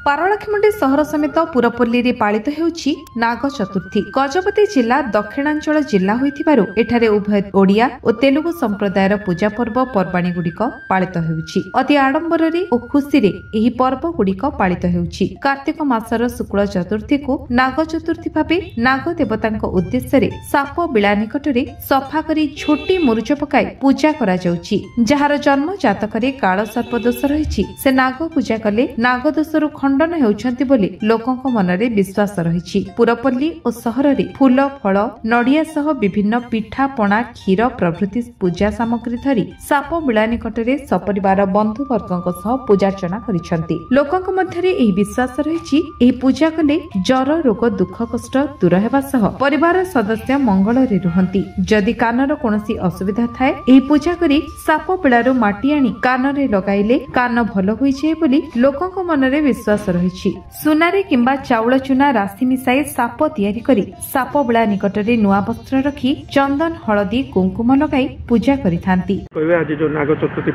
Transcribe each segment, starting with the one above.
ପାରଳାଖେମୁଣ୍ଡି ସହର ସମେତ ପୁରପଲ୍ଲୀରେ ପାଳିତ ହେଉଛି ନାଗ ଚତୁର୍ଥୀ। ଗଜପତି ଜିଲ୍ଲା ଦକ୍ଷିଣାଞ୍ଚଳ ଜିଲ୍ଲା ହୋଇଥିବାରୁ ଏଠାରେ ଉଭୟ ଓଡ଼ିଆ ଓ ତେଲୁଗୁ ସମ୍ପ୍ରଦାୟର ପୂଜା ପର୍ବ ପର୍ବାଣୀ ଗୁଡିକ ପାଳିତ ହେଉଛି। ଅତି ଆଡମ୍ବରରେ ଓ ଖୁସିରେ ଏହି ପର୍ବ ଗୁଡିକ ପାଳିତ ହେଉଛି। କାର୍ତ୍ତିକ ମାସର ଶୁକ୍ଳ ଚତୁର୍ଥୀକୁ ନାଗ ଚତୁର୍ଥୀ ଭାବେ ନାଗ ଦେବତାଙ୍କ ଉଦ୍ଦେଶ୍ୟରେ ସାପ ବିଳା ନିକଟରେ ସଫା କରି ଝୋଟି ମୁରୁଜ ପକାଇ ପୂଜା କରାଯାଉଛି। ଯାହାର ଜନ୍ମ ଜାତକରେ କାଳ ସର୍ପ ଦୋଷ ରହିଛି ସେ ନାଗ ପୂଜା କଲେ ନାଗ ଦୋଷରୁ ଖଣ୍ଡନ ହେଉଛନ୍ତି ବୋଲି ଲୋକଙ୍କ ମନରେ ବିଶ୍ୱାସ ରହିଛି। ପୁରପଲ୍ଲୀ ଓ ସହରରେ ଫୁଲ ଫଳ ନଡିଆ ସହ ବିଭିନ୍ନ ପିଠା ପଣା କ୍ଷୀର ପ୍ରଭୃତି ପୂଜା ସାମଗ୍ରୀ ଧରି ସାପ ବିଳା ନିକଟରେ ସପରିବାର ବନ୍ଧୁବର୍ଗଙ୍କ ସହ ପୂଜାର୍ଚ୍ଚନା କରିଛନ୍ତି। ଲୋକଙ୍କ ମଧ୍ୟରେ ଏହି ବିଶ୍ୱାସ ରହିଛି ଏହି ପୂଜା କଲେ ଜର ରୋଗ ଦୁଃଖ କଷ୍ଟ ଦୂର ହେବା ସହ ପରିବାର ସଦସ୍ୟ ମଙ୍ଗଳରେ ରୁହନ୍ତି। ଯଦି କାନର କୌଣସି ଅସୁବିଧା ଥାଏ ଏହି ପୂଜା କରି ସାପ ବିଳାରୁ ମାଟି ଆଣି କାନରେ ଲଗାଇଲେ କାନ ଭଲ ହୋଇଯାଏ ବୋଲି ଲୋକଙ୍କ ମନରେ ବିଶ୍ୱାସ ରହିଛି। ସୁନାରେ କିମ୍ବା ଚାଉଳ ଚୁନା ରାଶି ମିଶାଇ ସାପ ତିଆରି କରି ସାପ ବିଳା ନିକଟରେ ନୂଆ ବସ୍ତ୍ର ରଖି ଚନ୍ଦନ ହଳଦୀ କୁଙ୍କୁମ ଲଗାଇ ପୂଜା କରିଥାନ୍ତି। ଆଜି ନାଗ ଚତୁର୍ଥୀ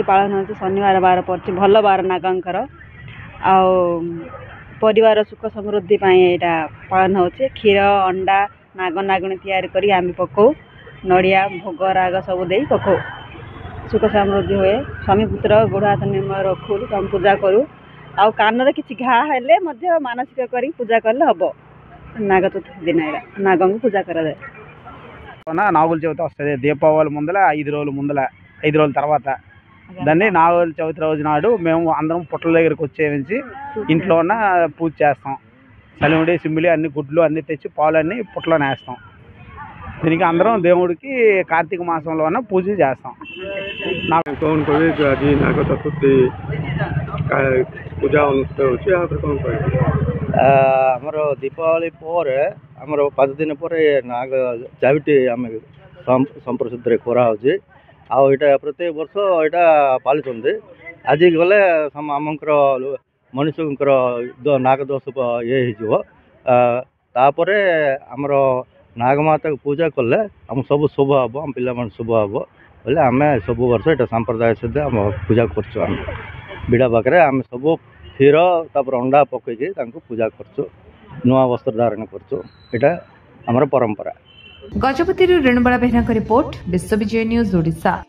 ପାଳନ ହେଉଛି। ଶନିବାର ବାର ପଡୁଛି, ଭଲ ବାର ନାଗଙ୍କର। ଆଉ ପରିବାର ସୁଖ ସମୃଦ୍ଧି ପାଇଁ ଏଇଟା ପାଳନ ହେଉଛି। କ୍ଷୀର ଅଣ୍ଡା ନାଗ ନାଗୁଣୀ ତିଆରି କରି ଆମେ ପକଉ, ନଡ଼ିଆ ଭୋଗ ରାଗ ସବୁ ଦେଇ ପକଉ। ସୁଖ ସମୃଦ୍ଧି ହୁଏ। ସ୍ୱାମୀ ପୁତ୍ର ଗୋଡ଼ ହାତ ନିର୍ମଳ ରଖୁ, ଆମେ ପୂଜା କରୁ। ଆଉ କାନରେ କିଛି ଘା ହେଲେ ମଧ୍ୟ ମାନସିକ କରି పూజ కల్లా హబో నాగ చతుర్థి దిన నాగంగు పూజ కరదే నాగుల చవితి వస్తుంది. దీపావళి ముందల 5 రోజుల ముందల 5 రోజుల తర్వాత దాన్ని నాగుల చవితి రోజు నాడు మేము అందరం పుట్టల దగ్గరికి వచ్చేసి ఇంట్లోన పూజ చేస్తాం. చలిముడి సిమ్మిలి అన్ని గుడ్లు అన్ని తెచ్చి పాలన్నీ పుట్టలో వేస్తాం. దీనికి అందరం దేవుడికి కార్తీక మాసంలోన పూజ చేస్తాం. पूजा आमर दीपावली पर आमर 5 दिन पर नाग चाविटी आम संप्रसिद्ध कराऊँचे। आईटा प्रत्येक वर्ष यहाँ पालुंट। आज गले आमर मनुष्य नागदोष ये तापर आमर नागमाता को पूजा कले आम सब शुभ हम आम पिला शुभ हम बोले आम सब वर्ष यहाँ सांप्रदाय सहित आम पूजा कर बिड़ा पाखे आम सब क्षीर तापर अंडा पकईकि पूजा कर नुआ वस्त्र धारण कर परंपरा। गजपति रेणुबाला बेहरा रिपोर्ट विश्व विजय न्यूज ओडिशा।